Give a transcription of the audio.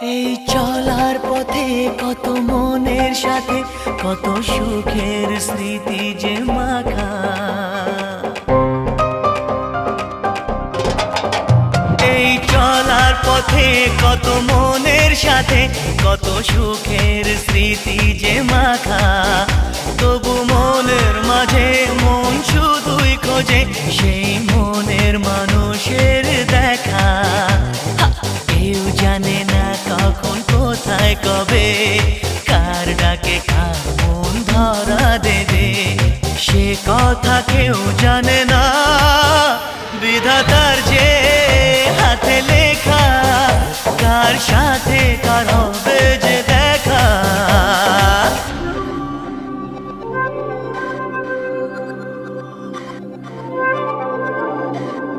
এই চলার পথে কত মনের সাথে কত সুখের স্মৃতি যে মাখা। এই চলার পথে কত মনের সাথে কত সুখের স্মৃতি যে মাখা। তবু মনের মাঝে মন শুধুই খোঁজে সেই মনের মানুষের দেখা। কেউ জানে না কখন কোথায় কবে কার ডাকে কার মন ধরা দেবে, সে কথা কেউ জানে না। বিধাতার যে হাতে লেখা কার সাথে কার হবে